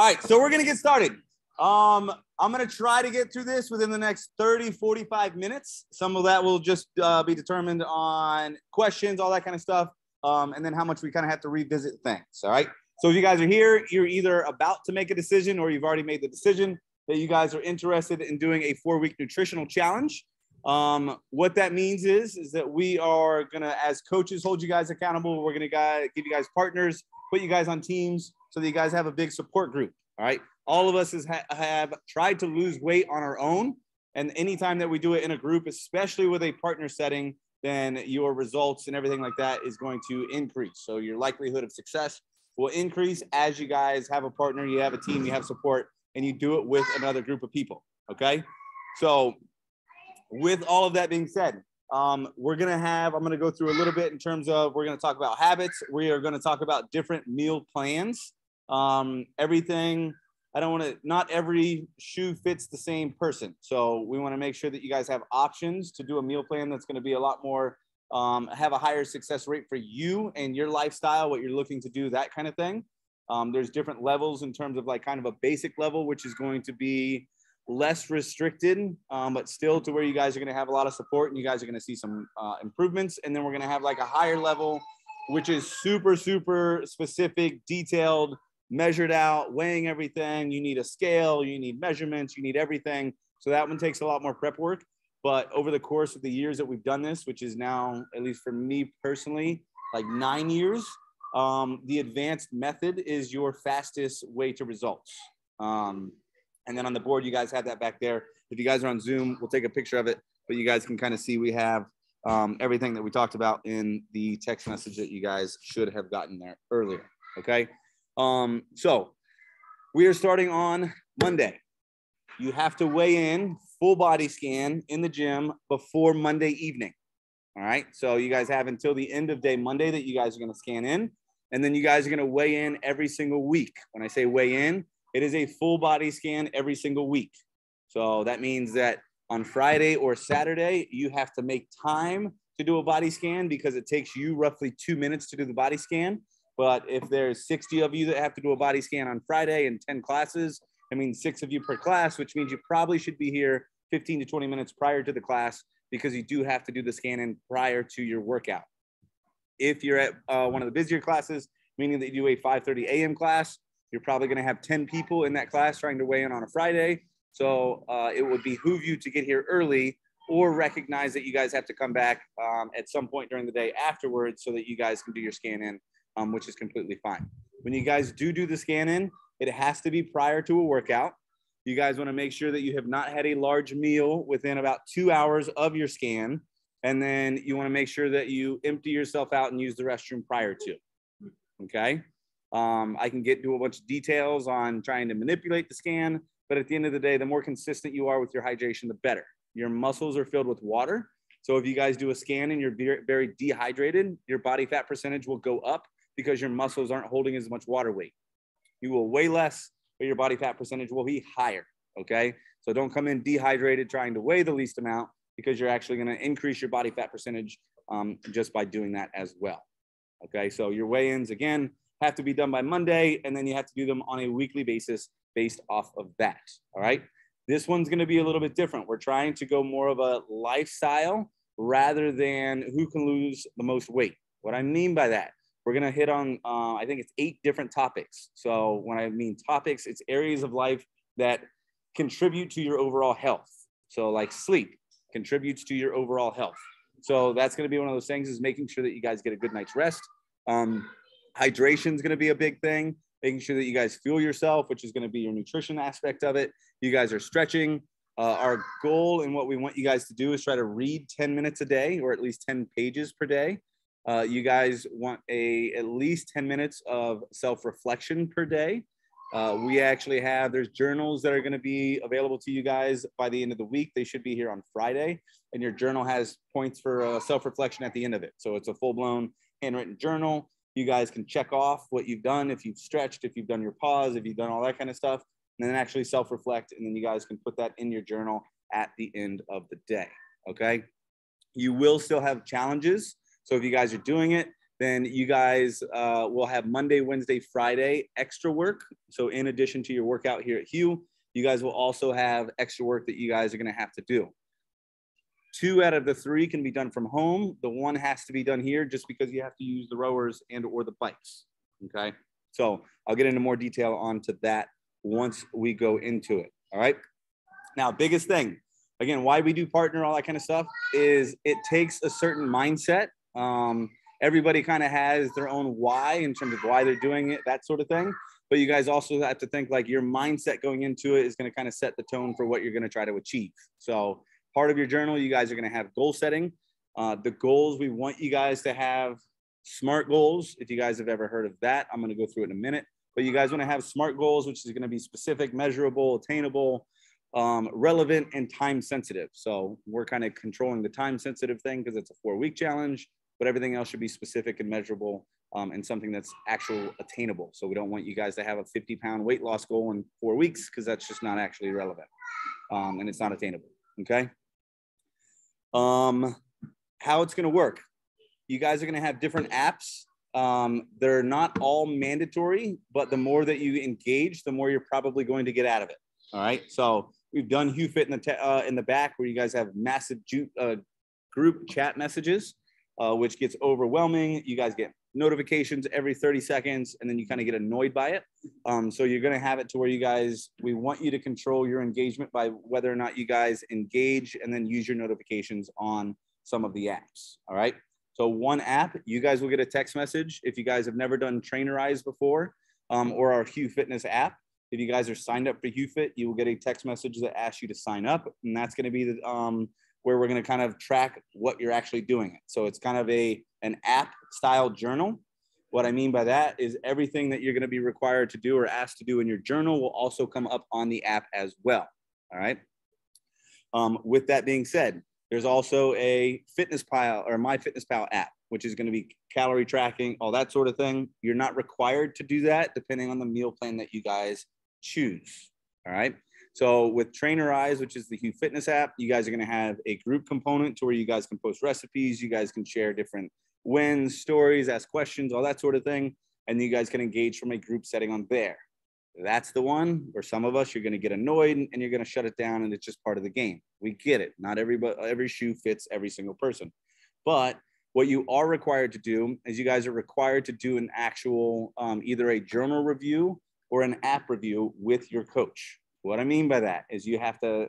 All right, so we're going to get started. I'm going to try to get through this within the next 30, 45 minutes. Some of that will just be determined on questions, all that kind of stuff, and then how much we kind of have to revisit things, all right? So if you guys are here, you're either about to make a decision or you've already made the decision that you guys are interested in doing a 4-week nutritional challenge. What that means is that we are going to, as coaches, hold you guys accountable. We're going to give you guys partners, put you guys on teams so that you guys have a big support group. All right. All of us have tried to lose weight on our own. And anytime that we do it in a group, especially with a partner setting, then your results and everything like that is going to increase. So your likelihood of success will increase as you guys have a partner, you have a team, you have support, and you do it with another group of people. Okay. So with all of that being said, I'm going to go through a little bit in terms of, we're going to talk about habits. We are going to talk about different meal plans. Everything, not every shoe fits the same person. So we want to make sure that you guys have options to do a meal plan that's going to be a lot more, have a higher success rate for you and your lifestyle, what you're looking to do, that kind of thing. There's different levels in terms of like kind of a basic level, which is going to be less restricted, but still to where you guys are going to have a lot of support and you guys are going to see some improvements. And then we're going to have like a higher level, which is super, super specific, detailed, measured out, weighing everything. You need a scale, you need measurements, you need everything. So that one takes a lot more prep work. But over the course of the years that we've done this, which is now, at least for me personally, like 9 years, the advanced method is your fastest way to results. And then on the board, you guys have that back there. If you guys are on Zoom, we'll take a picture of it, but you guys can kind of see we have everything that we talked about in the text message that you guys should have gotten there earlier, okay? So we are starting on Monday. You have to weigh in, full body scan in the gym before Monday evening, all right? So you guys have until the end of day Monday that you guys are going to scan in, and then you guys are going to weigh in every single week. When I say weigh in, it is a full body scan every single week. So that means that on Friday or Saturday, you have to make time to do a body scan because it takes you roughly 2 minutes to do the body scan. But if there's 60 of you that have to do a body scan on Friday and 10 classes, I mean, 6 of you per class, which means you probably should be here 15 to 20 minutes prior to the class because you do have to do the scan in prior to your workout. If you're at one of the busier classes, meaning that you do a 5:30 a.m. class, you're probably going to have 10 people in that class trying to weigh in on a Friday. So it would behoove you to get here early or recognize that you guys have to come back at some point during the day afterwards so that you guys can do your scan in, which is completely fine. When you guys do the scan in, it has to be prior to a workout. You guys want to make sure that you have not had a large meal within about 2 hours of your scan. And then you want to make sure that you empty yourself out and use the restroom prior to, okay? I can get into a bunch of details on trying to manipulate the scan, but at the end of the day, the more consistent you are with your hydration, the better. Your muscles are filled with water. So if you guys do a scan and you're very dehydrated, your body fat percentage will go up because your muscles aren't holding as much water weight. You will weigh less, but your body fat percentage will be higher, okay? So don't come in dehydrated trying to weigh the least amount because you're actually going to increase your body fat percentage just by doing that as well, okay? So your weigh-ins, again, have to be done by Monday, and then you have to do them on a weekly basis based off of that, all right? This one's going to be a little bit different. We're trying to go more of a lifestyle rather than who can lose the most weight. What I mean by that, we're going to hit on, I think it's 8 different topics. So when I mean topics, it's areas of life that contribute to your overall health. So like sleep contributes to your overall health. So that's going to be one of those things, is making sure that you guys get a good night's rest. Hydration is going to be a big thing, making sure that you guys fuel yourself, which is going to be your nutrition aspect of it. You guys are stretching. Our goal and what we want you guys to do is try to read 10 minutes a day, or at least 10 pages per day. You guys want at least 10 minutes of self-reflection per day. We actually there's journals that are going to be available to you guys by the end of the week. They should be here on Friday, and your journal has points for self-reflection at the end of it. So it's a full-blown handwritten journal. You guys can check off what you've done, if you've stretched, if you've done your pause, if you've done all that kind of stuff, and then actually self-reflect, and then you guys can put that in your journal at the end of the day, okay? You will still have challenges. So if you guys are doing it, then you guys will have Monday, Wednesday, Friday extra work. So in addition to your workout here at Hugh, you guys will also have extra work that you guys are going to have to do. 2 out of the 3 can be done from home. The 1 has to be done here just because you have to use the rowers and or the bikes. Okay. So I'll get into more detail onto that once we go into it. All right. Now, biggest thing, again, why we do partner, all that kind of stuff, is it takes a certain mindset. Everybody kind of has their own why in terms of why they're doing it, that sort of thing. But you guys also have to think like your mindset going into it is going to kind of set the tone for what you're going to try to achieve. So part of your journal, you guys are going to have goal setting. The goals, we want you guys to have SMART goals. If you guys have ever heard of that, I'm going to go through it in a minute. But you guys want to have SMART goals, which is going to be specific, measurable, attainable, relevant, and time sensitive. So we're kind of controlling the time sensitive thing because it's a 4-week challenge, but everything else should be specific and measurable and something that's actual attainable. So we don't want you guys to have a 50-pound weight loss goal in 4 weeks because that's just not actually relevant and it's not attainable. Okay. How it's going to work. You guys are going to have different apps. They're not all mandatory, but the more that you engage, the more you're probably going to get out of it. All right. So we've done HEWFit in the back where you guys have massive group chat messages, which gets overwhelming. You guys get notifications every 30 seconds, and then you kind of get annoyed by it. So you're going to have it to where we want you to control your engagement by whether or not you guys engage and then use your notifications on some of the apps. All right. So 1 app, you guys will get a text message. If you guys have never done Trainerize before or our Hugh Fitness app, if you guys are signed up for HEWFit, you will get a text message that asks you to sign up. And that's going to be the, where we're going to kind of track what you're actually doing. So it's kind of an app style journal. What I mean by that is everything that you're going to be required to do or asked to do in your journal will also come up on the app as well. All right. With that being said, there's also a FitnessPal or MyFitnessPal app, which is going to be calorie tracking, all that sort of thing. You're not required to do that depending on the meal plan that you guys choose. All right. So with Trainerize, which is the Hugh Fitness app, you guys are going to have a group component to where you guys can post recipes. You guys can share different wins, stories, ask questions, all that sort of thing. And you guys can engage from a group setting on there. That's the one where some of us, you're going to get annoyed and you're going to shut it down. And it's just part of the game. We get it. Not every shoe fits every single person. But what you are required to do is you guys are required to do an actual either a journal review or an app review with your coach. What I mean by that is you have to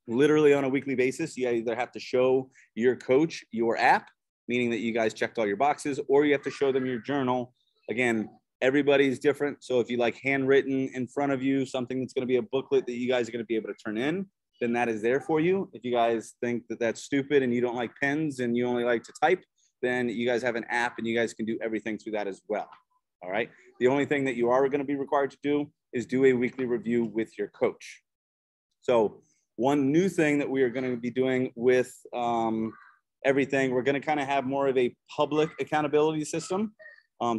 literally on a weekly basis, you either have to show your coach your app, meaning that you guys checked all your boxes, or you have to show them your journal. Again, everybody's different. So if you like handwritten in front of you, something that's going to be a booklet that you guys are going to be able to turn in, then that is there for you. If you guys think that that's stupid and you don't like pens and you only like to type, then you guys have an app and you guys can do everything through that as well. All right. The only thing that you are going to be required to do is do a weekly review with your coach. So one new thing that we are going to be doing with everything, we're going to kind of have more of a public accountability system.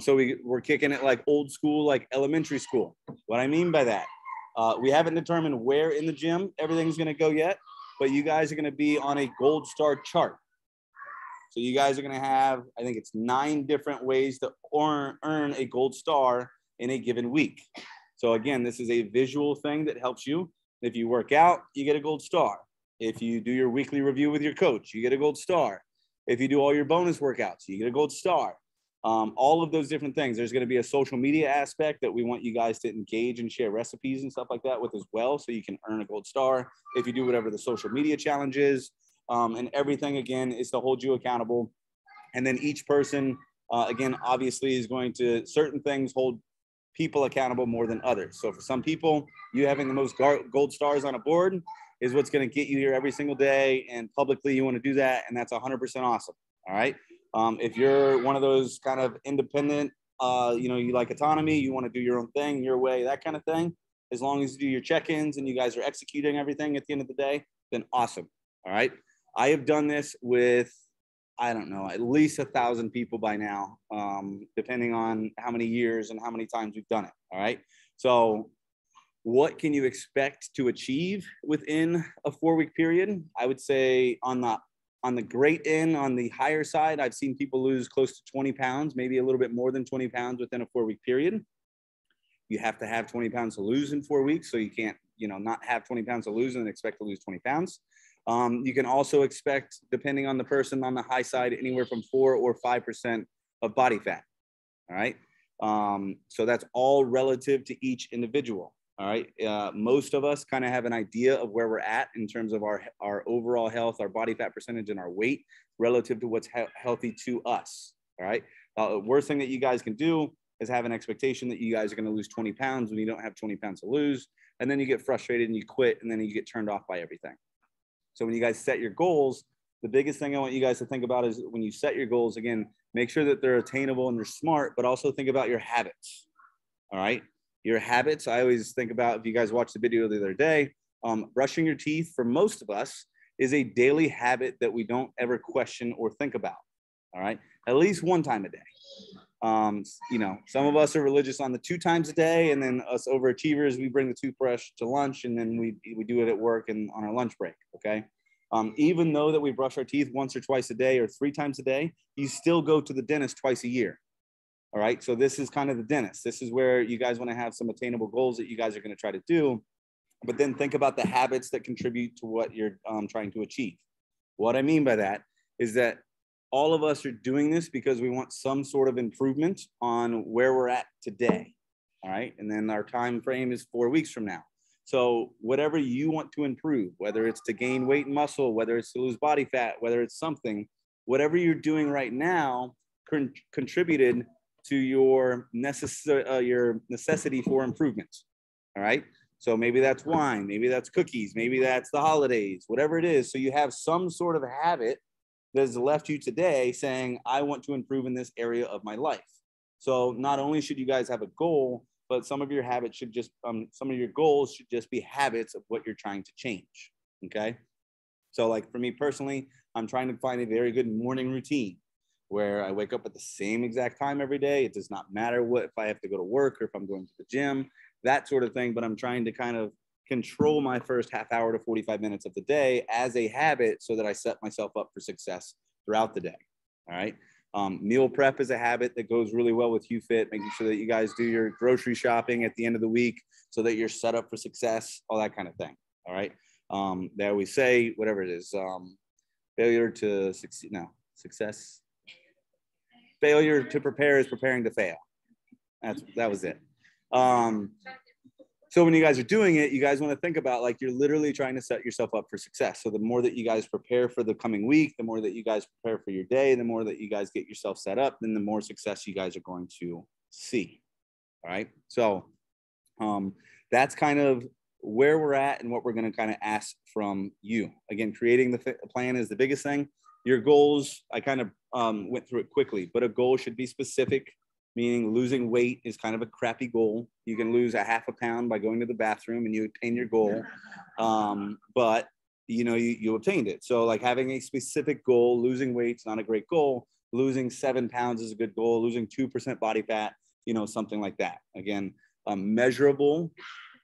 So we're kicking it like old school, like elementary school. What I mean by that, we haven't determined where in the gym everything's going to go yet, but you guys are going to be on a gold star chart. So you guys are going to have, I think it's 9 different ways to earn a gold star in a given week. So again, this is a visual thing that helps you. If you work out, you get a gold star. If you do your weekly review with your coach, you get a gold star. If you do all your bonus workouts, you get a gold star. All of those different things. There's going to be a social media aspect that we want you guys to engage and share recipes and stuff like that with as well, so you can earn a gold star if you do whatever the social media challenge is. And everything, again, is to hold you accountable. And then each person, again, obviously is going to, certain things hold people accountable more than others. So for some people, you having the most gold stars on a board is what's going to get you here every single day. And publicly, you want to do that. And that's 100% awesome. All right. If you're one of those kind of independent, you like autonomy, you want to do your own thing, your way, that kind of thing, as long as you do your check-ins and you guys are executing everything at the end of the day, then awesome. All right. I have done this with, I don't know, at least 1,000 people by now, depending on how many years and how many times we've done it. All right. So what can you expect to achieve within a 4-week period? I would say on the On the great end, on the higher side, I've seen people lose close to 20 pounds, maybe a little bit more than 20 pounds within a 4-week period. You have to have 20 pounds to lose in 4 weeks. So you can't, not have 20 pounds to lose and expect to lose 20 pounds. You can also expect, depending on the person, on the high side, anywhere from 4 or 5% of body fat. All right. So that's all relative to each individual. All right. Most of us kind of have an idea of where we're at in terms of our overall health, our body fat percentage, and our weight relative to what's healthy to us. All right. The worst thing that you guys can do is have an expectation that you guys are going to lose 20 pounds when you don't have 20 pounds to lose. And then you get frustrated and you quit, and then you get turned off by everything. So when you guys set your goals, the biggest thing I want you guys to think about is when you set your goals, again, make sure that they're attainable and they're smart, but also think about your habits. All right. Your habits. I always think about, if you guys watched the video the other day, brushing your teeth for most of us is a daily habit that we don't ever question or think about. All right. At least one time a day. Some of us are religious on the 2 times a day, and then us overachievers, we bring the toothbrush to lunch, and then we do it at work and on our lunch break. Okay. Even though that we brush our teeth once or twice a day or 3 times a day, you still go to the dentist twice a year. All right. So this is kind of the dentist. This is where you guys want to have some attainable goals that you guys are going to try to do, but then think about the habits that contribute to what you're trying to achieve. What I mean by that is that all of us are doing this because we want some sort of improvement on where we're at today. All right. And then our time frame is 4 weeks from now. So whatever you want to improve, whether it's to gain weight and muscle, whether it's to lose body fat, whether it's something, whatever you're doing right now contributed to your necessity for improvement. All right. So maybe that's wine, maybe that's cookies, maybe that's the holidays, whatever it is. So you have some sort of habit that has left you today saying, I want to improve in this area of my life. So not only should you guys have a goal, but some of your habits should just, some of your goals should just be habits of what you're trying to change. Okay. So like for me personally, I'm trying to find a very good morning routine where I wake up at the same exact time every day. It does not matter if I have to go to work or if I'm going to the gym, that sort of thing. But I'm trying to kind of control my first half hour to 45 minutes of the day as a habit so that I set myself up for success throughout the day. All right. Meal prep is a habit that goes really well with HEWFit, making sure that you guys do your grocery shopping at the end of the week so that you're set up for success, all that kind of thing. All right. They always say, whatever it is, failure to succeed. No, success. Failure to prepare is preparing to fail. That was it. So when you guys are doing it, you guys want to think about like you're literally trying to set yourself up for success. So the more that you guys prepare for the coming week, the more that you guys prepare for your day, the more that you guys get yourself set up, then the more success you guys are going to see. All right. So that's kind of where we're at and what we're going to kind of ask from you. Again, creating the plan is the biggest thing. Your goals, I kind of went through it quickly, but a goal should be specific. Meaning losing weight is kind of a crappy goal. You can lose a half a pound by going to the bathroom and you attain your goal. But you obtained it. So like having a specific goal, losing weight is not a great goal. Losing 7 pounds is a good goal. Losing 2% body fat, something like that. Again, measurable.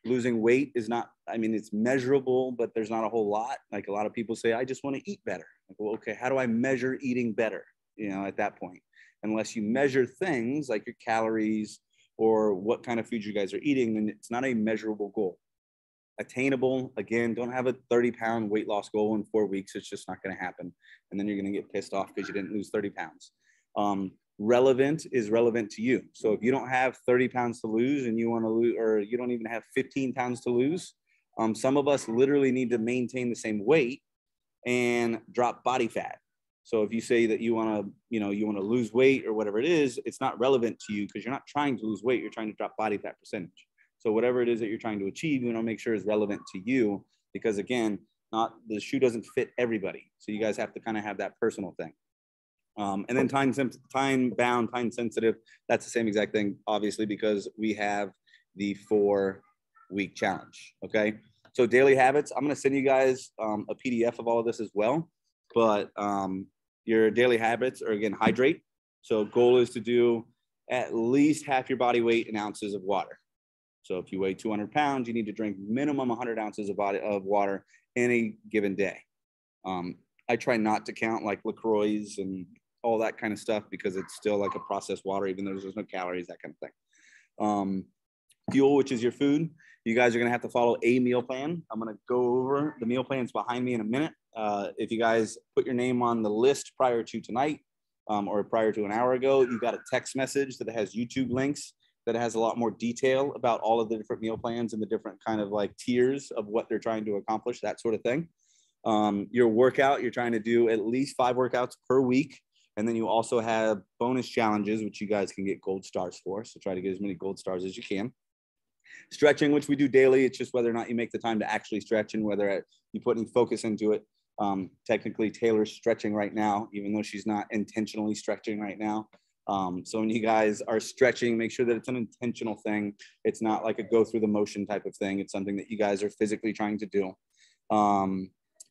Losing weight is not, it's measurable, but there's not a whole lot. Like a lot of people say, I just want to eat better. Like, well, okay, how do I measure eating better? At that point. Unless you measure things like your calories or what kind of food you guys are eating, then it's not a measurable goal. Attainable, again, don't have a 30-pound weight loss goal in 4 weeks. It's just not going to happen. And then you're going to get pissed off because you didn't lose 30 pounds. Relevant is relevant to you. So if you don't have 30 pounds to lose and you want to lose, or you don't even have 15 pounds to lose, some of us literally need to maintain the same weight and drop body fat. So if you say that you want to lose weight or whatever it is, it's not relevant to you because you're not trying to lose weight. You're trying to drop body fat percentage. So whatever it is that you're trying to achieve, you want to make sure is relevant to you because again, the shoe doesn't fit everybody. So you guys have to kind of have that personal thing. And then time bound, time sensitive. That's the same exact thing, obviously, because we have the 4-week challenge. Okay. So daily habits, I'm going to send you guys a PDF of all of this as well. But your daily habits are, again, hydrate. So goal is to do at least half your body weight in ounces of water. So if you weigh 200 pounds, you need to drink minimum 100 ounces of water in a given day. I try not to count like LaCroix and all that kind of stuff because it's still like a processed water, even though there's no calories, that kind of thing. Fuel, which is your food. You guys are going to have to follow a meal plan. I'm going to go over the meal plans behind me in a minute. If you guys put your name on the list prior to tonight or prior to an hour ago, you got a text message that has YouTube links that has a lot more detail about all of the different meal plans and the different kind of like tiers of what they're trying to accomplish, that sort of thing. Your workout, you're trying to do at least 5 workouts per week. And then you also have bonus challenges, which you guys can get gold stars for. So try to get as many gold stars as you can. Stretching, which we do daily. It's just whether or not you make the time to actually stretch and whether you put any focus into it. Technically, Taylor's stretching right now, even though she's not intentionally stretching right now. So when you guys are stretching, make sure that it's an intentional thing. It's not like a go through the motion type of thing. It's something that you guys are physically trying to do.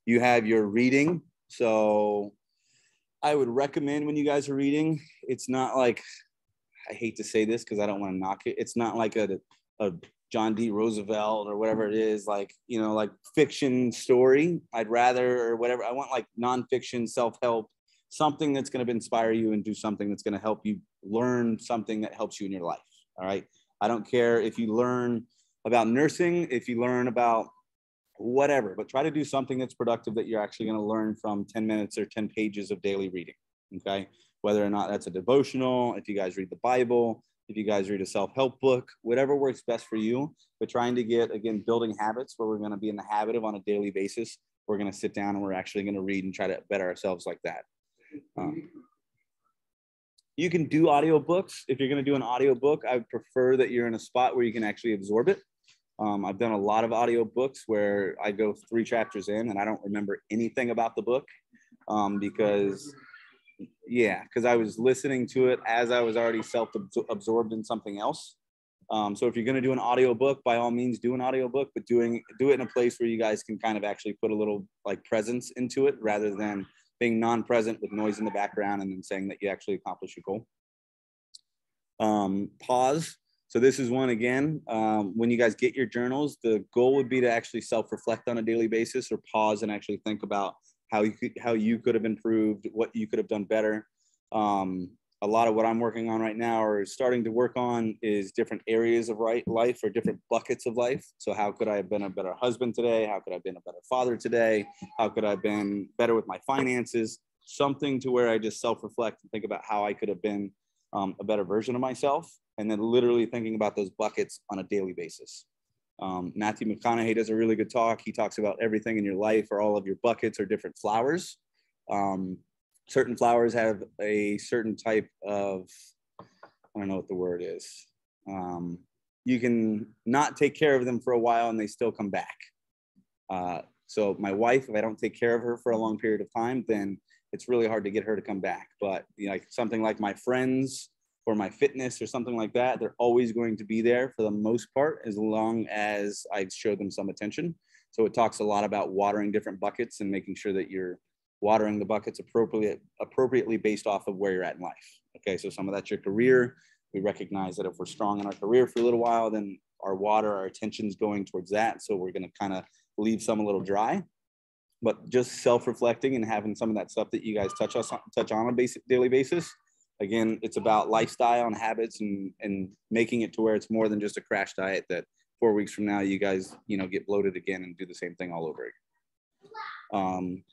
You have your reading. So I would recommend when you guys are reading, it's not like, I hate to say this because I don't want to knock it. It's not like a John D. Roosevelt or whatever it is, like, you know, like fiction story. I'd rather, or whatever. I want like nonfiction, self-help, something that's going to inspire you and do something that's going to help you learn something that helps you in your life. All right. I don't care if you learn about nursing, if you learn about whatever, but try to do something that's productive that you're actually going to learn from 10 minutes or 10 pages of daily reading. Okay. Whether or not that's a devotional, if you guys read the Bible, if you guys read a self-help book, whatever works best for you, but trying to get, again, building habits where we're going to be in the habit of on a daily basis, we're going to sit down and we're actually going to read and try to better ourselves like that. You can do audiobooks. If you're going to do an audiobook, I would prefer that you're in a spot where you can actually absorb it. I've done a lot of audiobooks where I go 3 chapters in and I don't remember anything about the book because I was listening to it as I was already self-absorbed in something else. So if you're going to do an audiobook, by all means do an audiobook, but do it in a place where you guys can kind of actually put a little like presence into it rather than being non-present with noise in the background and then saying that you actually accomplish your goal. Pause. So this is one, again, when you guys get your journals, the goal would be to actually self-reflect on a daily basis or pause and actually think about how you could have improved, what you could have done better. A lot of what I'm working on right now or starting to work on is different areas of life or different buckets of life. So how could I have been a better husband today? How could I have been a better father today? How could I have been better with my finances? Something to where I just self-reflect and think about how I could have been a better version of myself. And then literally thinking about those buckets on a daily basis. Matthew McConaughey does a really good talk. He talks about everything in your life or all of your buckets are different flowers. Certain flowers have a certain type of, I don't know what the word is. You can not take care of them for a while and they still come back. So my wife, if I don't take care of her for a long period of time, then it's really hard to get her to come back. But you know, like something like my friends or my fitness or something like that, they're always going to be there for the most part, as long as I show them some attention. So it talks a lot about watering different buckets and making sure that you're watering the buckets appropriately based off of where you're at in life. Okay, so some of that's your career. We recognize that if we're strong in our career for a little while, then our attention's going towards that. So we're going to kind of leave some a little dry. But just self-reflecting and having some of that stuff that you guys touch on a basic daily basis. Again, it's about lifestyle and habits and making it to where it's more than just a crash diet that 4 weeks from now, you guys, get bloated again and do the same thing all over again.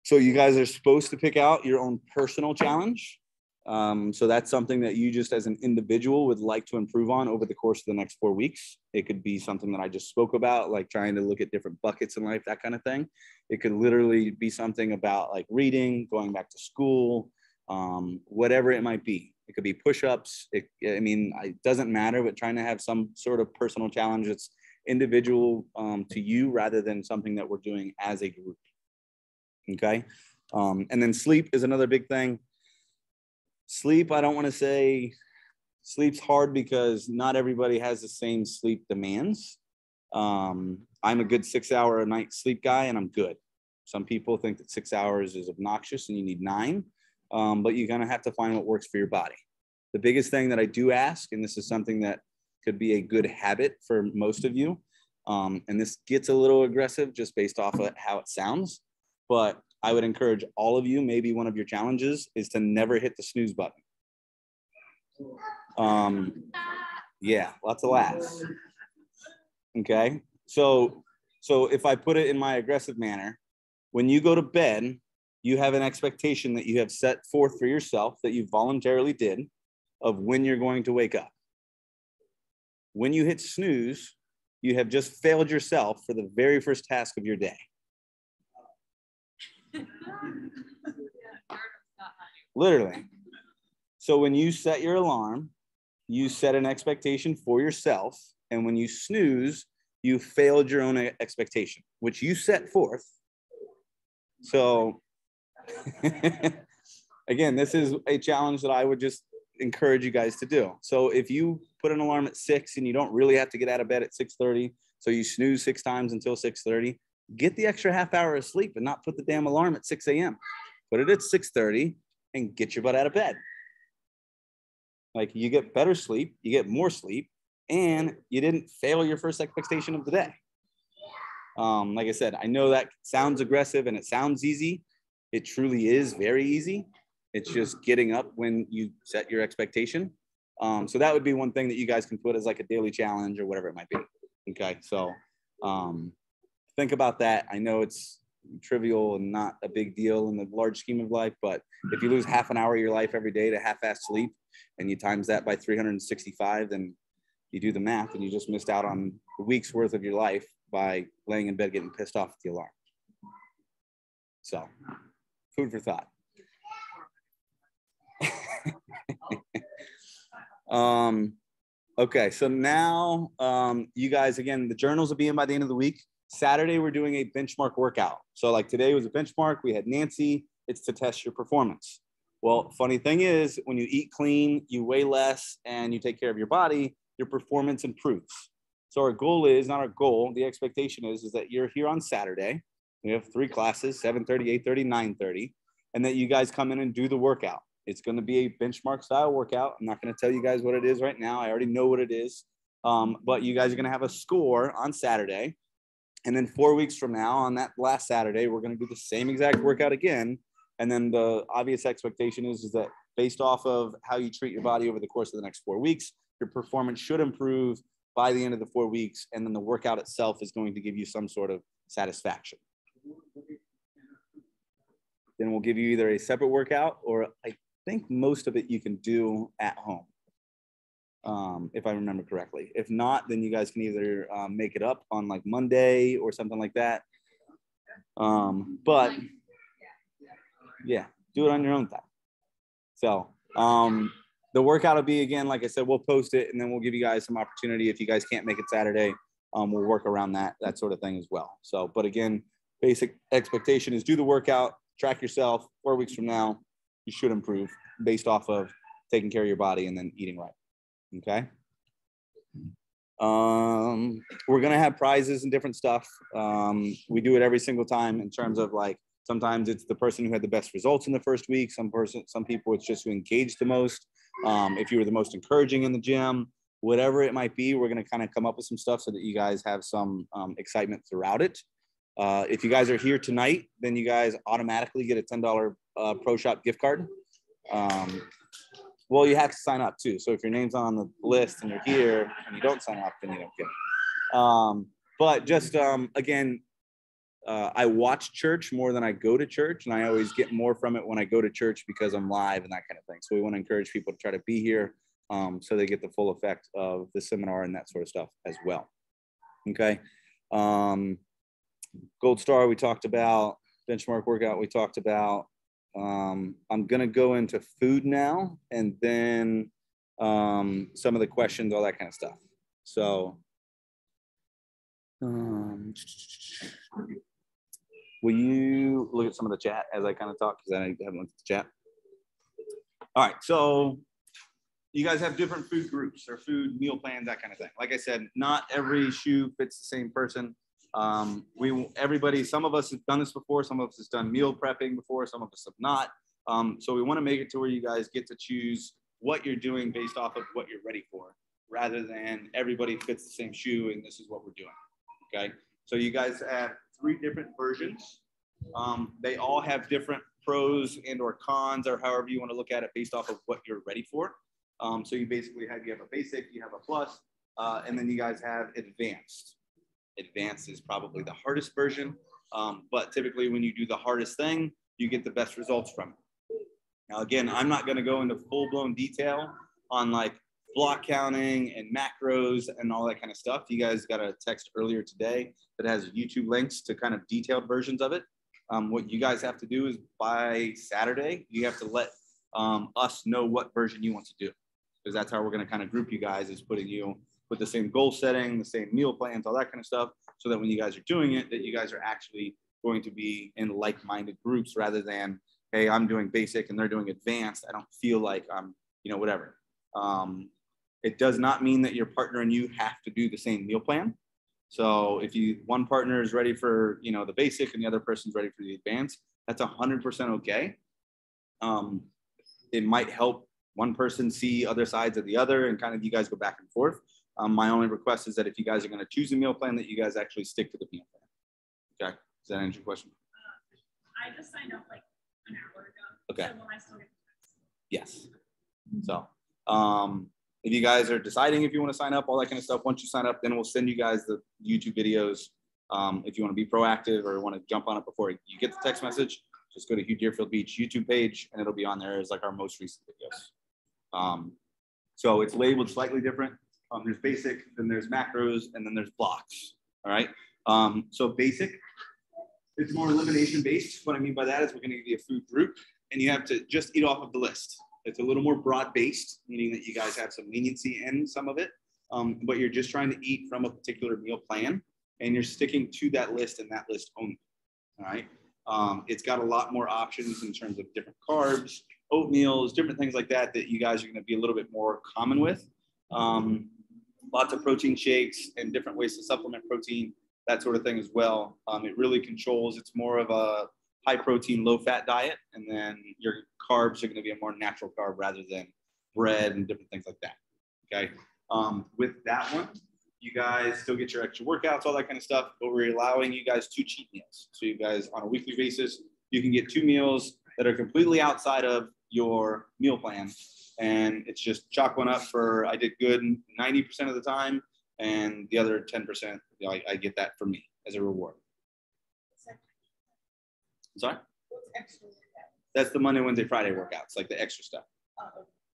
So you guys are supposed to pick out your own personal challenge. So that's something that you just as an individual would like to improve on over the course of the next 4 weeks. It could be something that I just spoke about, like trying to look at different buckets in life, that kind of thing. It could literally be something about like reading, going back to school, whatever it might be. It could be push-ups. It doesn't matter, but trying to have some sort of personal challenge that's individual to you rather than something that we're doing as a group. Okay. And then sleep is another big thing. Sleep, I don't want to say sleep's hard because not everybody has the same sleep demands. I'm a good 6 hour a night sleep guy and I'm good. Some people think that 6 hours is obnoxious and you need 9. But you're going to have to find what works for your body. The biggest thing that I do ask, and this is something that could be a good habit for most of you, and this gets a little aggressive just based off of how it sounds, but I would encourage all of you, maybe one of your challenges is to never hit the snooze button. Yeah, lots of laughs. Okay, so if I put it in my aggressive manner, when you go to bed, you have an expectation that you have set forth for yourself that you voluntarily did of when you're going to wake up. When you hit snooze, you have just failed yourself for the very first task of your day. Literally. So when you set your alarm, you set an expectation for yourself. And when you snooze, you failed your own expectation, which you set forth. So again, this is a challenge that I would just encourage you guys to do. So if you put an alarm at 6 and you don't really have to get out of bed at 6:30, so you snooze 6 times until 6:30, get the extra half hour of sleep and not put the damn alarm at 6 a.m. Put it at 6:30 and get your butt out of bed. Like, you get better sleep, you get more sleep, and you didn't fail your first expectation of the day. Like I said, I know that sounds aggressive and it sounds easy. It truly is very easy. It's just getting up when you set your expectation. So that would be one thing that you guys can put as like a daily challenge or whatever it might be. Okay, so think about that. I know it's trivial and not a big deal in the large scheme of life, but if you lose half an hour of your life every day to half-ass sleep and you times that by 365, then you do the math and you just missed out on a week's worth of your life by laying in bed getting pissed off at the alarm. So, food for thought. Okay, so now you guys, again, the journals will be in by the end of the week. Saturday, we're doing a benchmark workout. So like today was a benchmark. We had Nancy. It's to test your performance. Well, funny thing is, when you eat clean, you weigh less, and you take care of your body, your performance improves. So our goal is, not our goal, the expectation is that you're here on Saturday. We have 3 classes, 7:30, 8:30, 9:30, and that you guys come in and do the workout. It's going to be a benchmark style workout. I'm not going to tell you guys what it is right now. I already know what it is. But you guys are going to have a score on Saturday. And then 4 weeks from now, on that last Saturday, we're going to do the same exact workout again. And then the obvious expectation is that based off of how you treat your body over the course of the next 4 weeks, your performance should improve by the end of the 4 weeks. And then the workout itself is going to give you some sort of satisfaction. Then we'll give you either a separate workout, or I think most of it you can do at home, if I remember correctly. If not, then you guys can either make it up on like Monday or something like that. But yeah, do it on your own time. So the workout will be, again, like I said, we'll post it, and then we'll give you guys some opportunity. If you guys can't make it Saturday, we'll work around that sort of thing as well. So, but again, basic expectation is do the workout, track yourself. 4 weeks from now, you should improve based off of taking care of your body and then eating right. Okay. We're going to have prizes and different stuff. We do it every single time in terms of, like, sometimes it's the person who had the best results in the first week. Some people, it's just who engaged the most. If you were the most encouraging in the gym, whatever it might be, we're going to kind of come up with some stuff so that you guys have some excitement throughout it. If you guys are here tonight, then you guys automatically get a $10 Pro Shop gift card. Well, you have to sign up too. So if your name's on the list and you're here and you don't sign up, then you don't get it. But just, again, I watch church more than I go to church, and I always get more from it when I go to church because I'm live and that kind of thing. So we want to encourage people to try to be here so they get the full effect of the seminar and that sort of stuff as well. Okay. Gold Star, we talked about. Benchmark workout, we talked about. I'm going to go into food now, and then some of the questions, all that kind of stuff. So will you look at some of the chat as I kind of talk, because I haven't looked at the chat. All right, so you guys have different food groups or food meal plans, that kind of thing. Like I said, not every shoe fits the same person. Everybody, some of us have done this before, some of us has done meal prepping before, some of us have not. So we want to make it to where you guys get to choose what you're doing based off of what you're ready for, rather than everybody fits the same shoe and this is what we're doing. Okay, so you guys have 3 different versions They all have different pros and or cons, or however you want to look at it based off of what you're ready for. So you basically have a basic, you have a plus, and then you guys have advanced. Advanced is probably the hardest version, but typically when you do the hardest thing, you get the best results from it. Now, again, I'm not going to go into full-blown detail on like block counting and macros and all that kind of stuff. You guys got a text earlier today that has YouTube links to kind of detailed versions of it. What you guys have to do is by Saturday, you have to let us know what version you want to do, because that's how we're going to kind of group you guys, is putting you with the same goal setting, the same meal plans, all that kind of stuff, so that when you guys are doing it, that you guys are actually going to be in like-minded groups rather than, hey, I'm doing basic and they're doing advanced. I don't feel like I'm, you know, whatever. It does not mean that your partner and you have to do the same meal plan. So if one partner is ready for, you know, the basic and the other person's ready for the advanced, that's 100% okay. It might help one person see other sides of the other and kind of you guys go back and forth. My only request is that if you guys are going to choose a meal plan, that you guys actually stick to the meal plan. Okay, does that answer your question? I just signed up like an hour ago. Okay. So will I still get the text? Yes. So if you guys are deciding if you want to sign up, all that kind of stuff, once you sign up, then we'll send you guys the YouTube videos. If you want to be proactive or want to jump on it before you get the text message, just go to Hugh Deerfield Beach YouTube page and it'll be on there as like our most recent videos. So it's labeled slightly different. There's basic, then there's macros, and then there's blocks. All right. So basic, it's more elimination based. What I mean by that is we're going to give you a food group and you have to just eat off of the list. It's a little more broad based, meaning that you guys have some leniency in some of it, but you're just trying to eat from a particular meal plan and you're sticking to that list and that list only. All right. It's got a lot more options in terms of different carbs, oatmeals, different things like that, that you guys are going to be a little bit more common with. Lots of protein shakes and different ways to supplement protein, that sort of thing as well. It really controls, it's more of a high protein, low fat diet. And then your carbs are going to be a more natural carb rather than bread and different things like that. Okay. With that one, you guys still get your extra workouts, all that kind of stuff, but we're allowing you guys 2 cheat meals. So you guys on a weekly basis, you can get 2 meals that are completely outside of your meal plan. And it's just chalk one up for, I did good 90% of the time. And the other 10%, I get that for me as a reward. Sorry? What's extra? That's the Monday, Wednesday, Friday workouts, like the extra stuff.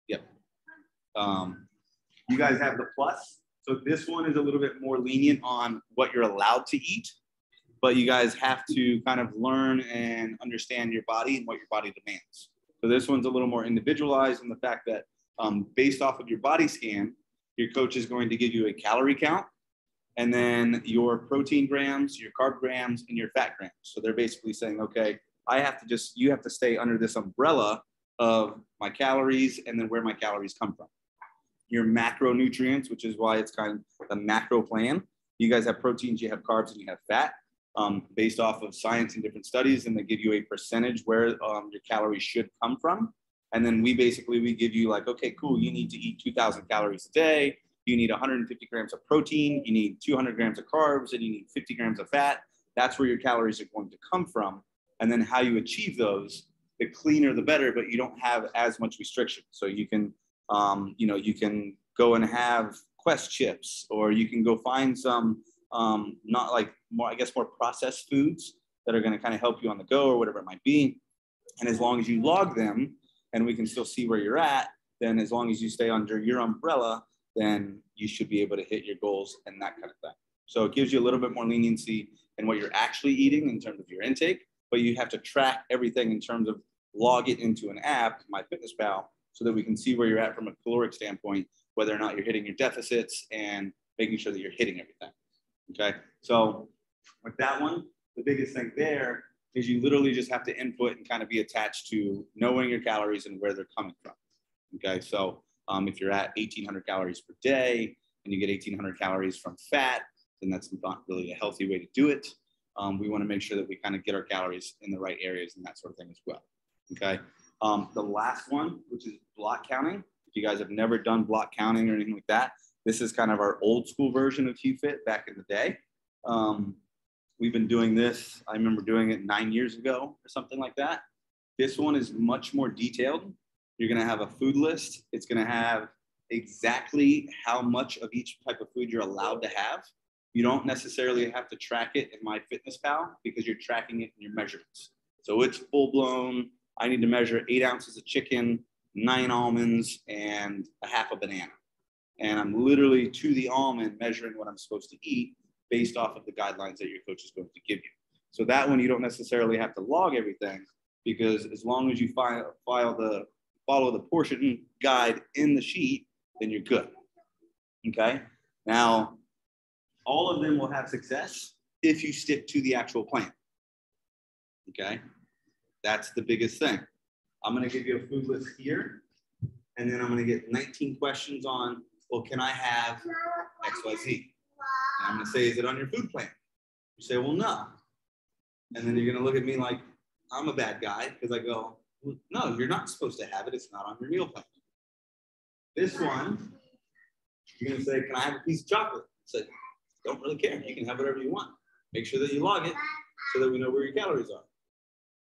Yep. You guys have the plus. So this one is a little bit more lenient on what you're allowed to eat, but you guys have to kind of learn and understand your body and what your body demands. So this one's a little more individualized in the fact that based off of your body scan, your coach is going to give you a calorie count and then your protein grams, your carb grams, and your fat grams. So they're basically saying, okay, you have to stay under this umbrella of my calories and then where my calories come from. Your macronutrients, which is why it's kind of the macro plan. You guys have proteins, you have carbs, and you have fat based off of science and different studies, and they give you a percentage where your calories should come from. And then we give you like, okay, cool, you need to eat 2,000 calories a day. You need 150 grams of protein, you need 200 grams of carbs, and you need 50 grams of fat. That's where your calories are going to come from. And then how you achieve those, the cleaner, the better, but you don't have as much restriction. So you can, you can go and have Quest chips, or you can go find some, not like more processed foods that are going to kind of help you on the go or whatever it might be. And as long as you log them and we can still see where you're at, then as long as you stay under your umbrella, then you should be able to hit your goals and that kind of thing. So it gives you a little bit more leniency in what you're actually eating in terms of your intake, but you have to track everything in terms of log it into an app, MyFitnessPal, so that we can see where you're at from a caloric standpoint, whether or not you're hitting your deficits and making sure that you're hitting everything. Okay. So with that one, the biggest thing there is you literally just have to input and kind of be attached to knowing your calories and where they're coming from. Okay. So if you're at 1,800 calories per day and you get 1,800 calories from fat, then that's not really a healthy way to do it. We want to make sure that we kind of get our calories in the right areas and that sort of thing as well. Okay. The last one, which is block counting. If you guys have never done block counting or anything like that, this is kind of our old school version of HEWFit back in the day. We've been doing this. I remember doing it 9 years ago or something like that. This one is much more detailed. You're going to have a food list. It's going to have exactly how much of each type of food you're allowed to have. You don't necessarily have to track it in MyFitnessPal because you're tracking it in your measurements. So it's full blown. I need to measure 8 ounces of chicken, 9 almonds, and a half a banana. And I'm literally to the almond measuring what I'm supposed to eat based off of the guidelines that your coach is going to give you. So that one, you don't necessarily have to log everything because as long as you follow the portion guide in the sheet, then you're good. Okay. Now, all of them will have success if you stick to the actual plan. Okay. That's the biggest thing. I'm going to give you a food list here, and then I'm going to get 19 questions on, well, can I have XYZ? And I'm going to say, is it on your food plan? You say, well, no. And then you're going to look at me like I'm a bad guy because I go, well, no, you're not supposed to have it. It's not on your meal plan. This one, you're going to say, can I have a piece of chocolate? I said, don't really care. You can have whatever you want. Make sure that you log it so that we know where your calories are,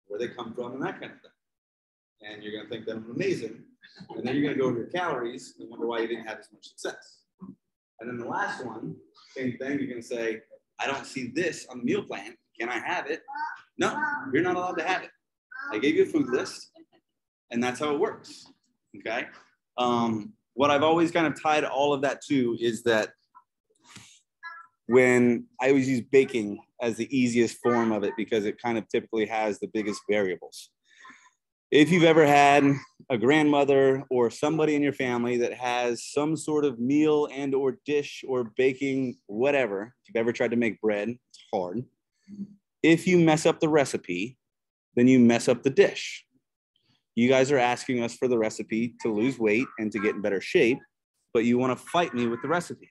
where they come from, and that kind of thing. And you're going to think that I'm amazing. And then you're going to go over your calories and wonder why you didn't have as much success. And then the last one, same thing. You're going to say, I don't see this on the meal plan. Can I have it? No, you're not allowed to have it. I gave you a food list, and that's how it works. Okay. What I've always kind of tied all of that to is that when I always use baking as the easiest form of it because it kind of typically has the biggest variables. If you've ever had a grandmother or somebody in your family that has some sort of meal and or dish or baking, whatever, if you've ever tried to make bread, it's hard. If you mess up the recipe, then you mess up the dish. You guys are asking us for the recipe to lose weight and to get in better shape, but you want to fight me with the recipe.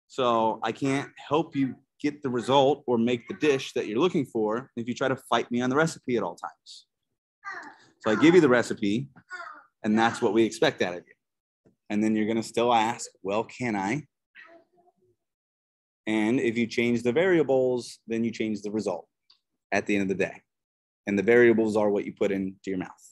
So I can't help you get the result or make the dish that you're looking for if you try to fight me on the recipe at all times. So I give you the recipe, and that's what we expect out of you. And then you're going to still ask, well, can I? And if you change the variables, then you change the result at the end of the day. And the variables are what you put into your mouth.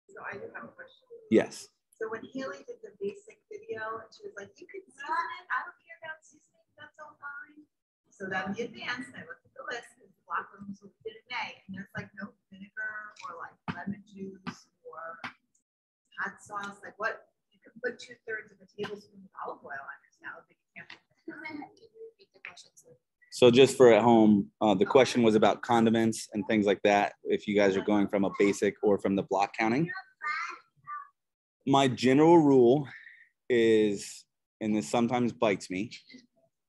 So I do have a question. Yes. So when Haley did the basic video, and she was like, you can season it. I don't care about seasoning. That's all fine. So then the advanced, I looked at the list, because the black one was what we did in May, and there's like no vinegar or like lemon juice or hot sauce. Like what? You can put 2/3 of a tablespoon of olive oil on your salad, but you can't put So just for at home, the question was about condiments and things like that. If you guys are going from a basic or from the block counting. My general rule is, and this sometimes bites me,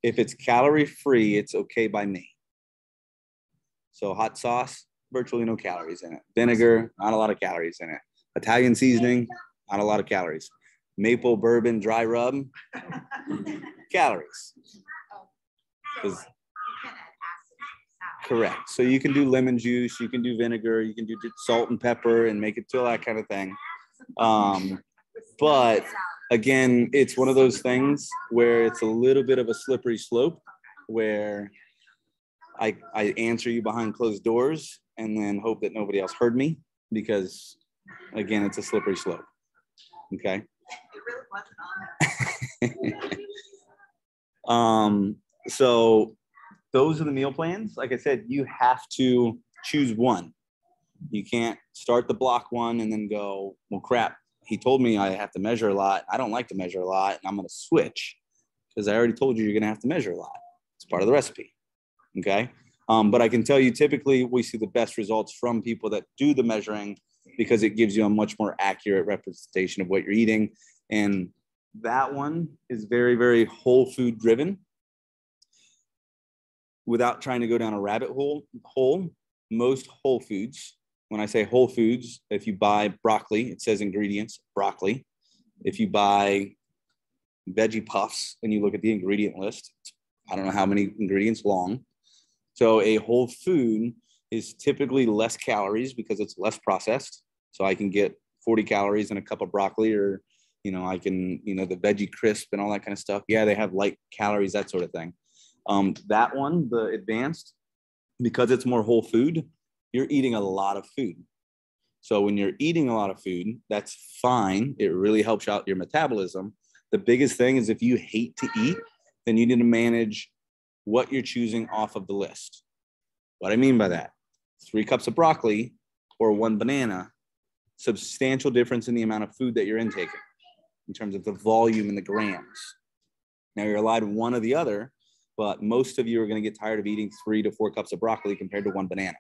if it's calorie free, it's okay by me. So hot sauce, virtually no calories in it. Vinegar, not a lot of calories in it. Italian seasoning, not a lot of calories. Maple bourbon dry rub, calories. Correct. So you can do lemon juice, you can do vinegar, you can do salt and pepper and make it to that kind of thing. But again, it's one of those things where it's a little bit of a slippery slope where I answer you behind closed doors and then hope that nobody else heard me because, again, it's a slippery slope. Okay. It really wasn't on there. So those are the meal plans. Like I said, you have to choose one. You can't start the block one and then go, well, crap, he told me I have to measure a lot. I don't like to measure a lot, and I'm going to switch because I already told you you're going to have to measure a lot. It's part of the recipe. Okay. But I can tell you, typically we see the best results from people that do the measuring because it gives you a much more accurate representation of what you're eating. And that one is very, very whole food driven. Without trying to go down a rabbit hole, most whole foods, when I say whole foods, if you buy broccoli, it says ingredients, broccoli. If you buy veggie puffs and you look at the ingredient list, I don't know how many ingredients long. So a whole food is typically less calories because it's less processed. So I can get 40 calories in a cup of broccoli, or, I can, the veggie crisp and all that kind of stuff. Yeah, they have light calories, that sort of thing. That one, the advanced, because it's more whole food, you're eating a lot of food. So when you're eating a lot of food, that's fine. It really helps out your metabolism. The biggest thing is if you hate to eat, then you need to manage what you're choosing off of the list. What I mean by that, 3 cups of broccoli or 1 banana, substantial difference in the amount of food that you're intaking in terms of the volume and the grams. Now you're allowed one or the other, but most of you are going to get tired of eating 3 to 4 cups of broccoli compared to 1 banana.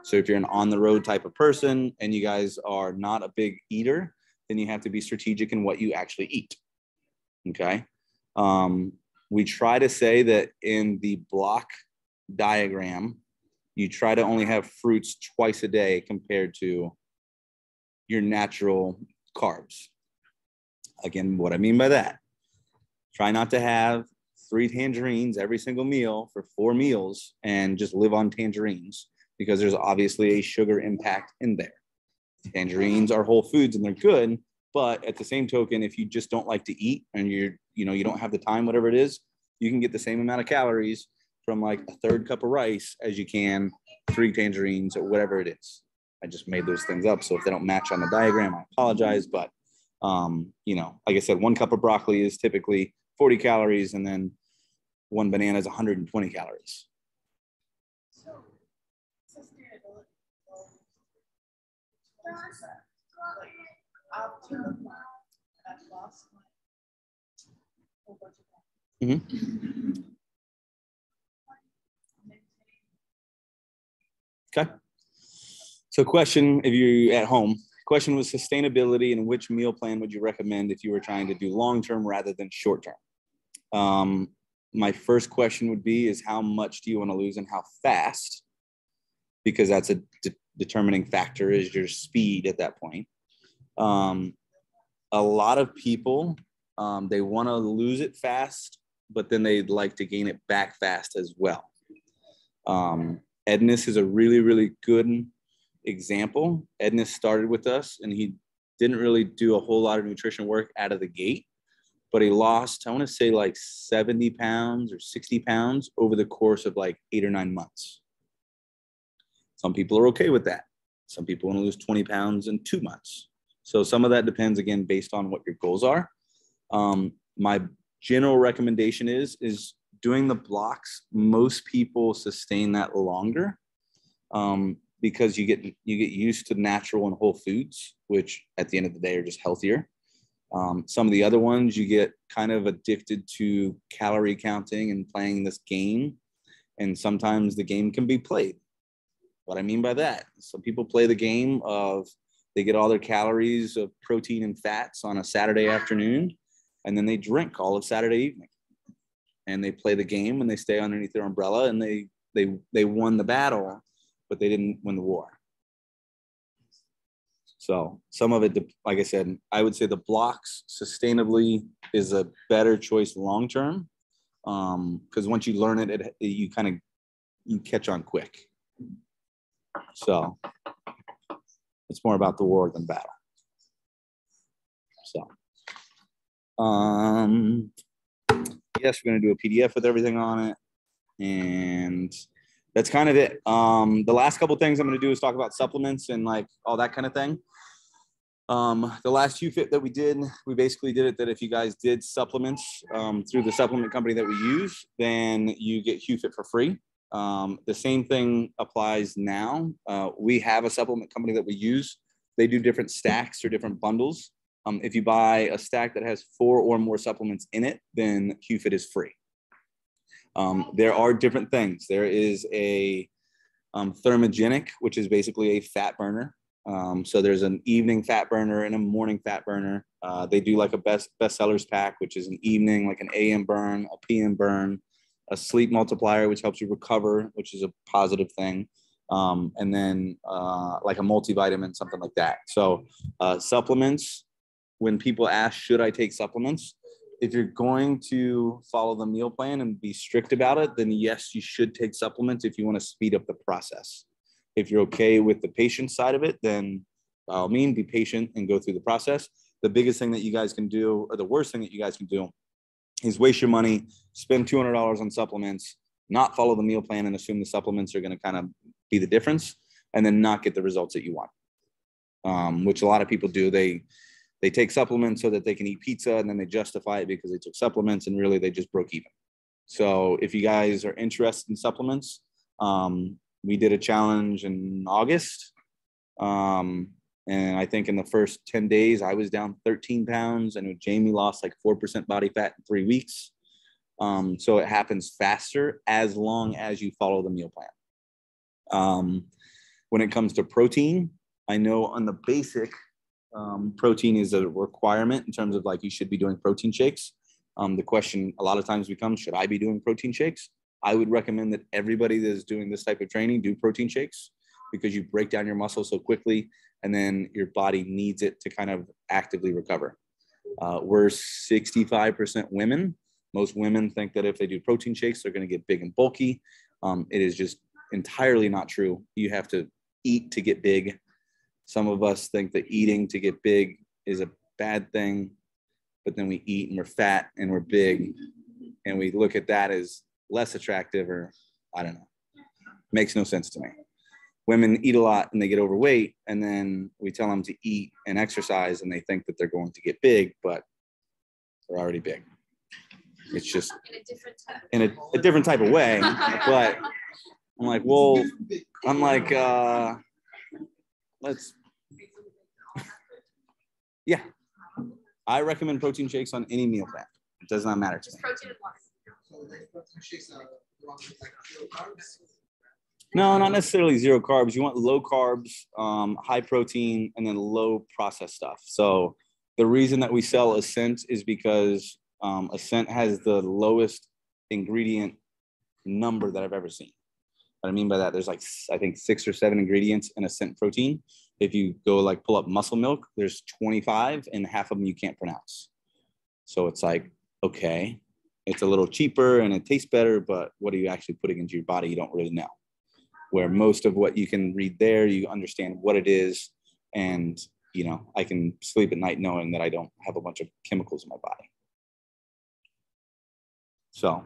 So if you're an on the road type of person and you guys are not a big eater, then you have to be strategic in what you actually eat. Okay. We try to say that in the block diagram, you try to only have fruits twice a day compared to your natural carbs. Again, what I mean by that, try not to have 3 tangerines every single meal for 4 meals and just live on tangerines, because there's obviously a sugar impact in there. Tangerines are whole foods and they're good, but at the same token, if you just don't like to eat and you don't have the time, whatever it is, you can get the same amount of calories from like a 1/3 cup of rice as you can 3 tangerines or whatever it is. I just made those things up, so if they don't match on the diagram, I apologize. But like I said, 1 cup of broccoli is typically 40 calories, and then 1 banana is 120 calories. So, sustainability. Like, I've lost my whole bunch of that. Okay. So question, if you're at home, question was sustainability, and which meal plan would you recommend if you were trying to do long-term rather than short-term? My first question would be is how much do you want to lose and how fast? Because that's a determining factor is your speed at that point. A lot of people, they want to lose it fast, but then they'd like to gain it back fast as well. Edness is a really, really good example. Edness started with us and he didn't really do a whole lot of nutrition work out of the gate, but he lost, I want to say like 70 pounds or 60 pounds over the course of like 8 or 9 months. Some people are okay with that. Some people want to lose 20 pounds in 2 months. So some of that depends, again, based on what your goals are. My general recommendation is doing the blocks. Most people sustain that longer because you get used to natural and whole foods, which at the end of the day are just healthier. Some of the other ones, you get kind of addicted to calorie counting and playing this game. And sometimes the game can be played. What I mean by that, some people play the game of they get all their calories of protein and fats on a Saturday afternoon, and then they drink all of Saturday evening. And they play the game and they stay underneath their umbrella and they won the battle, but they didn't win the war. So some of it, like I said, I would say the blocks sustainably is a better choice long-term, because once you learn it, you catch on quick. So it's more about the war than battle. So, yes, we're going to do a PDF with everything on it. And that's kind of it. The last couple of things I'm going to do is talk about supplements and like all that kind of thing. The last HEWFit that we did, we basically did it that if you guys did supplements through the supplement company that we use, then you get HEWFit for free. The same thing applies now. We have a supplement company that we use. They do different stacks or different bundles. If you buy a stack that has 4 or more supplements in it, then HEWFit is free. There are different things. There is a thermogenic, which is basically a fat burner. So there's an evening fat burner and a morning fat burner. They do like a bestsellers pack, which is an evening, like an AM burn, a PM burn, a sleep multiplier, which helps you recover, which is a positive thing. And then like a multivitamin, something like that. So supplements, when people ask, should I take supplements? If you're going to follow the meal plan and be strict about it, then yes, you should take supplements if you want to speed up the process. If you're okay with the patient side of it, then by all means, be patient and go through the process. The biggest thing that you guys can do, or the worst thing that you guys can do, is waste your money, spend $200 on supplements, not follow the meal plan and assume the supplements are going to kind of be the difference, and then not get the results that you want, which a lot of people do. They take supplements so that they can eat pizza, and then they justify it because they took supplements, and really they just broke even. So if you guys are interested in supplements, we did a challenge in August. And I think in the first 10 days, I was down 13 pounds. I know Jamie lost like 4% body fat in 3 weeks. So it happens faster as long as you follow the meal plan. When it comes to protein, I know on the basic, protein is a requirement in terms of like you should be doing protein shakes. The question a lot of times becomes, should I be doing protein shakes? I would recommend that everybody that is doing this type of training do protein shakes, because you break down your muscle so quickly and then your body needs it to kind of actively recover. We're 65% women. Most women think that if they do protein shakes, they're going to get big and bulky. It is just entirely not true. You have to eat to get big. Some of us think that eating to get big is a bad thing, but then we eat and we're fat and we're big, and we look at that as less attractive, or I don't know. Makes no sense to me. Women eat a lot and they get overweight, and then we tell them to eat and exercise and they think that they're going to get big, but they're already big. It's just in a different type of way. But I'm like, well, yeah. I recommend protein shakes on any meal plan. It does not matter to me. No, not necessarily zero carbs. You want low carbs, high protein, and then low processed stuff. So the reason that we sell Ascent is because Ascent has the lowest ingredient number that I've ever seen. What I mean by that, there's like, I think 6 or 7 ingredients in Ascent protein. If you go like pull up muscle milk, there's 25 and half of them you can't pronounce. So it's like, okay, it's a little cheaper and it tastes better, but what are you actually putting into your body? You don't really know. Where most of what you can read there, you understand what it is. And, you know, I can sleep at night knowing that I don't have a bunch of chemicals in my body. So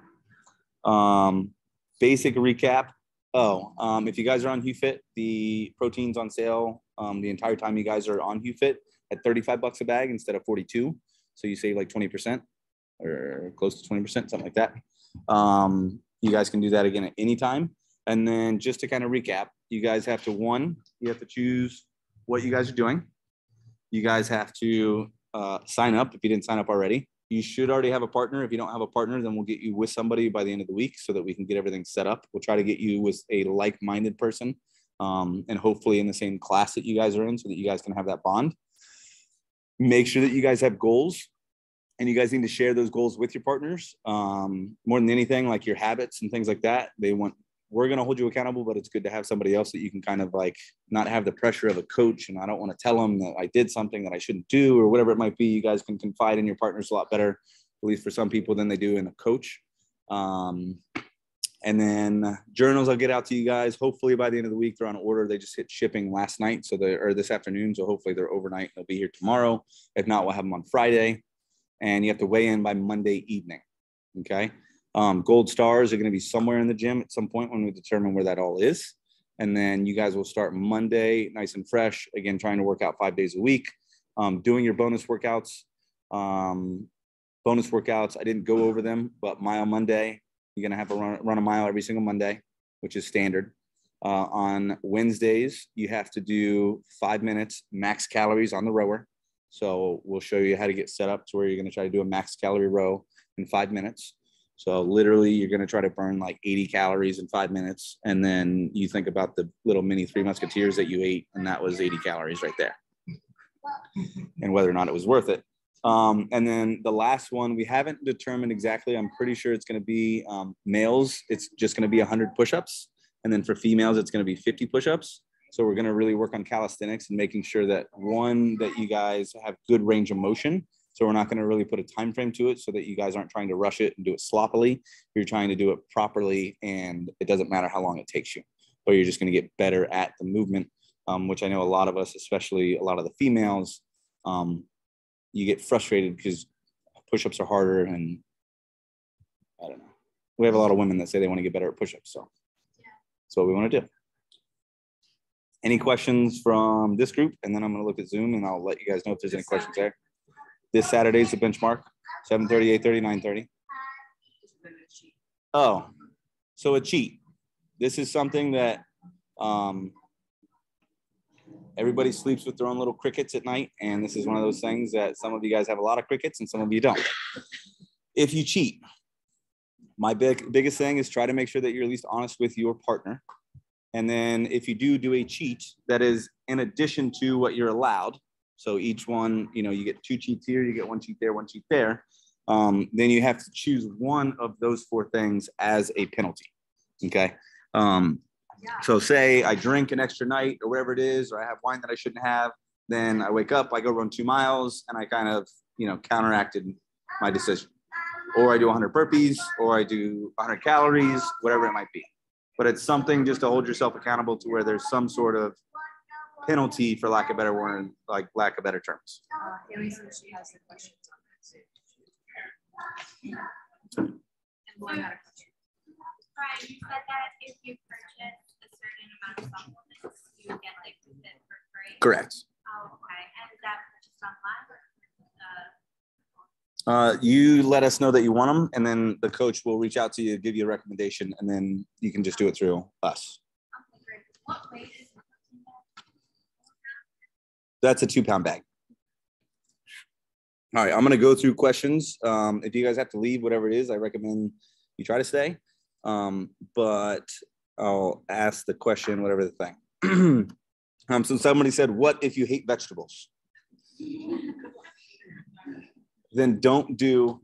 basic recap. If you guys are on HEWFit, the protein's on sale the entire time you guys are on HEWFit at $35 a bag instead of 42. So you save like 20% or close to 20%, something like that. You guys can do that again at any time. And then just to kind of recap, you guys have to, you have to choose what you guys are doing. You guys have to sign up if you didn't sign up already. You should already have a partner. If you don't have a partner, then we'll get you with somebody by the end of the week so that we can get everything set up. We'll try to get you with a like-minded person and hopefully in the same class that you guys are in so that you guys can have that bond. Make sure that you guys have goals, and you guys need to share those goals with your partners. More than anything, like your habits and things like that, we're going to hold you accountable, but it's good to have somebody else that you can kind of like not have the pressure of a coach. And I don't want to tell them that I did something that I shouldn't do or whatever it might be. You guys can confide in your partners a lot better, at least for some people, than they do in a coach. And then journals I'll get out to you guys. Hopefully by the end of the week, they're on order. They just hit shipping last night. Or this afternoon. So hopefully they're overnight. They'll be here tomorrow. If not, we'll have them on Friday. And you have to weigh in by Monday evening. Okay. Gold stars are going to be somewhere in the gym at some point when we determine where that all is. And then you guys will start Monday nice and fresh. Again, trying to work out 5 days a week, doing your bonus workouts. I didn't go over them, but Mile Monday, you're going to have to run a mile every single Monday, which is standard. On Wednesdays, you have to do 5 minutes max calories on the rower. So we'll show you how to get set up to where you're going to try to do a max calorie row in 5 minutes. So literally you're going to try to burn like 80 calories in 5 minutes. And then you think about the little mini Three Musketeers that you ate, and that was 80 calories right there. And whether or not it was worth it. And then the last one, we haven't determined exactly. I'm pretty sure it's going to be males. It's just going to be 100 push-ups. And then for females, it's going to be 50 push-ups. So we're going to really work on calisthenics and making sure that that you guys have good range of motion. So we're not going to really put a time frame to it so that you guys aren't trying to rush it and do it sloppily. You're trying to do it properly, and it doesn't matter how long it takes you, but you're just going to get better at the movement, which I know a lot of us, especially a lot of the females, you get frustrated because push-ups are harder and I don't know. We have a lot of women that say they want to get better at push-ups, so that's what we want to do. Any questions from this group? And then I'm going to look at Zoom, and I'll let you guys know if there's any questions there. This Saturday is the benchmark, 7:30, 8:30, 9:30. Oh, so a cheat. This is something that everybody sleeps with their own little crickets at night, and this is one of those things that some of you guys have a lot of crickets and some of you don't. If you cheat, my biggest thing is try to make sure that you're at least honest with your partner. And then if you do a cheat that is in addition to what you're allowed, so each one, you know, you get 2 cheats here, you get 1 cheat there, 1 cheat there, then you have to choose one of those 4 things as a penalty, okay? So say I drink an extra night or whatever it is, or I have wine that I shouldn't have, then I wake up, I go run 2 miles, and I kind of, you know, counteracted my decision. Or I do 100 burpees, or I do 100 calories, whatever it might be. But it's something just to hold yourself accountable to where there's some sort of penalty, for lack of a better word, like lack of better terms. Haley says she has the questions on that too. And Lauren had a question. Brian, you said that if you purchase a certain amount of supplements, you get like it for free. Correct. Oh, okay. And is that purchased online? You let us know that you want them, and then the coach will reach out to you, give you a recommendation, and then you can just do it through us. Okay, great. What weight is the protein bag? That's a 2-pound bag. All right, I'm going to go through questions. If you guys have to leave, whatever it is, I recommend you try to stay. But I'll ask the question, whatever the thing. So somebody said, what if you hate vegetables? Then don't do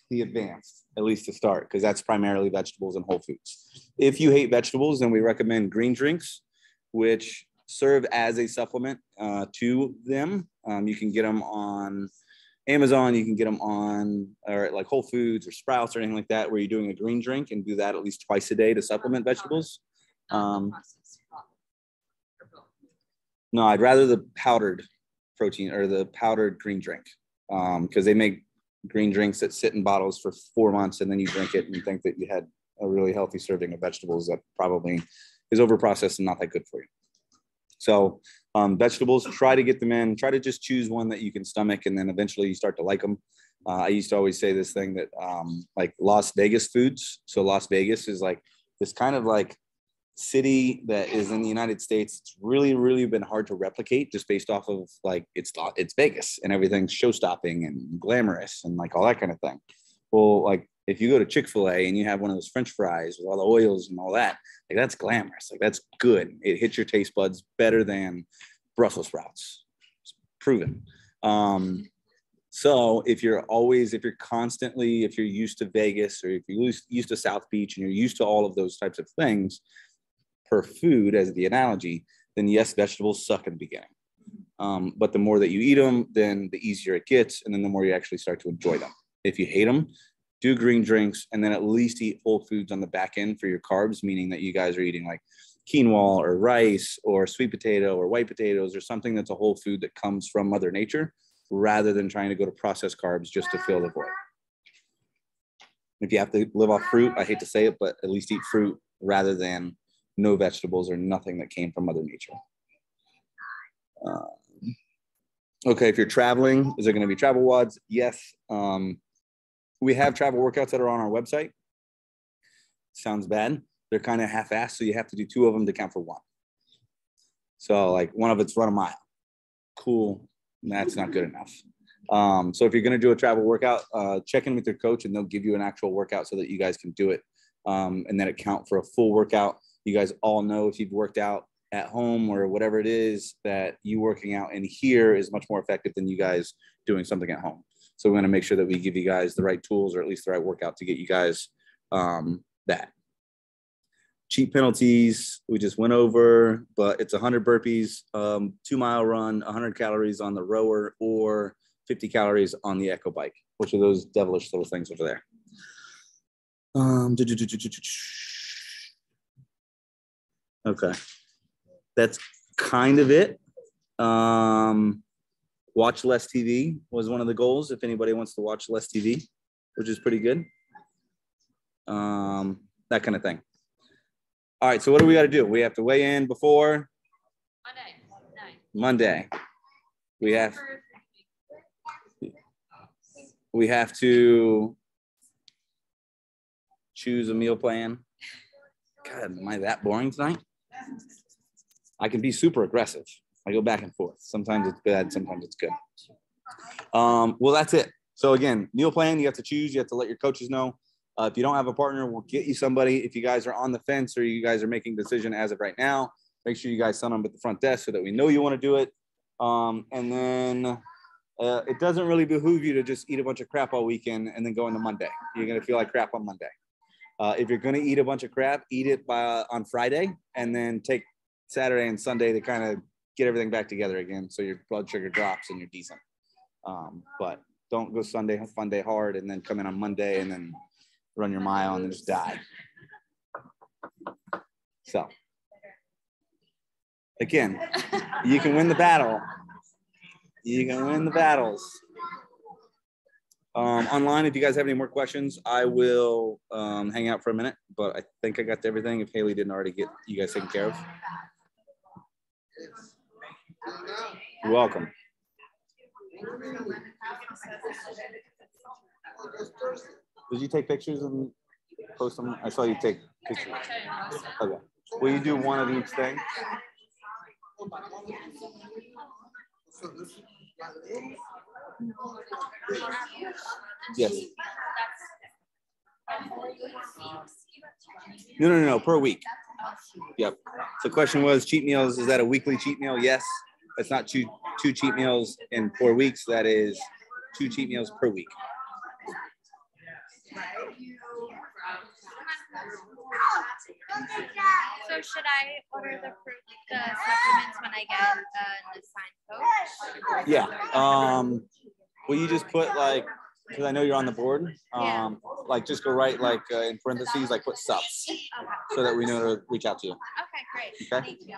the advanced, at least to start, because that's primarily vegetables and whole foods. If you hate vegetables, then we recommend green drinks, which serve as a supplement to them. You can get them on Amazon, you can get them on or like Whole Foods or Sprouts or anything like that, where you're doing a green drink and do that at least twice a day to supplement vegetables. No, I'd rather the powdered protein or the powdered green drink. Because they make green drinks that sit in bottles for 4 months, and then you drink it and you think that you had a really healthy serving of vegetables that probably is overprocessed and not that good for you. So vegetables, try to get them in, try to just choose one that you can stomach, and then eventually you start to like them. I used to always say this thing that like Las Vegas foods. So Las Vegas is like this kind of like city that is in the United States. It's really been hard to replicate just based off of like it's Vegas and everything's show stopping and glamorous and like all that kind of thing. Well, like if you go to Chick-fil-A and you have one of those French fries with all the oils and all that, like that's glamorous, like that's good. It hits your taste buds better than Brussels sprouts. It's proven. So if you're used to Vegas, or if you're used to South Beach and you're used to all of those types of things per food as the analogy, then yes, vegetables suck in the beginning. But the more that you eat them, then the easier it gets. And then the more you actually start to enjoy them. If you hate them, do green drinks, and then at least eat whole foods on the back end for your carbs, meaning that you guys are eating like quinoa or rice or sweet potato or white potatoes or something that's a whole food that comes from Mother Nature, rather than trying to go to processed carbs just to fill the void. If you have to live off fruit, I hate to say it, but at least eat fruit rather than no vegetables or nothing that came from Mother Nature. Okay, if you're traveling, is there going to be travel WODs? Yes. We have travel workouts that are on our website. Sounds bad. They're kind of half-assed, so you have to do 2 of them to count for 1. So like one of it's run a mile. Cool. That's not good enough. So if you're going to do a travel workout, check in with your coach and they'll give you an actual workout so that you guys can do it. And then it count for a full workout. You guys all know if you've worked out at home or whatever it is, that you working out in here is much more effective than you guys doing something at home. So we want to make sure that we give you guys the right tools, or at least the right workout to get you guys that. Cheat penalties, we just went over, but it's 100 burpees, 2-mile run, 100 calories on the rower, or 50 calories on the Echo bike, which are those devilish little things over there. Okay, that's kind of it. Watch less TV was one of the goals. If anybody wants to watch less TV, which is pretty good. that kind of thing. All right, so what do we got to do? We have to weigh in before Monday. We have to choose a meal plan. God, am I that boring tonight? I can be super aggressive. I go back and forth. Sometimes it's bad, sometimes it's good. Well, that's it. So again, meal plan, you have to choose. You have to let your coaches know. If you don't have a partner, we'll get you somebody. If you guys are on the fence or you guys are making a decision as of right now, make sure you guys sign up at the front desk so that we know you want to do it. And then it doesn't really behoove you to just eat a bunch of crap all weekend and then go into Monday. You're going to feel like crap on Monday. If you're going to eat a bunch of crap, eat it on Friday and then take Saturday and Sunday to kind of get everything back together again so your blood sugar drops and you're decent. But don't go Sunday, fun day hard, and then come in on Monday and then run your mile and then just die. So, again, you can win the battle. You can win the battles. Online, if you guys have any more questions, I will hang out for a minute, but I think I got to everything if Haley didn't already get you guys taken care of. You're welcome. Did you take pictures and post them? I saw you take pictures. Okay. Will you do one of each thing? Yes. No. Per week. Yep. The question was cheat meals. Is that a weekly cheat meal? Yes. It's not two cheat meals in 4 weeks. That is 2 cheat meals per week. So should I order the supplements when I get an assigned coach? Yeah. Will you just put like, because I know you're on the board, like just go right like in parentheses, like put subs, so that we know to reach out to you. Okay, great. Okay. Thank you.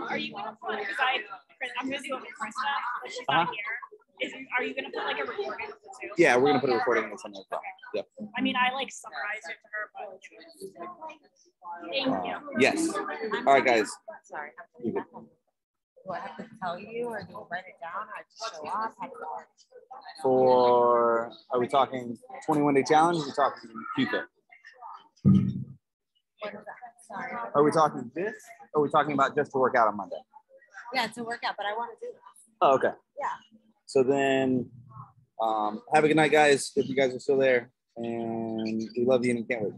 Are you gonna put, because I'm gonna do it with Krista, but she's not here. Are you gonna put like a recording of the two? Yeah, we're gonna put a recording in something. Okay. Yep. I mean, I like summarized it to her, but thank you. Yes. All right, guys. Sorry. Do I have to tell you, or do you write it down, or just show up? Are we talking 21-day challenge? Or are we talking HEWFit? What is that? Sorry. Are we talking this? Or are we talking about just to work out on Monday? Yeah, it's a workout, but I want to do this. Oh, okay. Yeah. So then, have a good night, guys. If you guys are still there, and we love you and can't wait.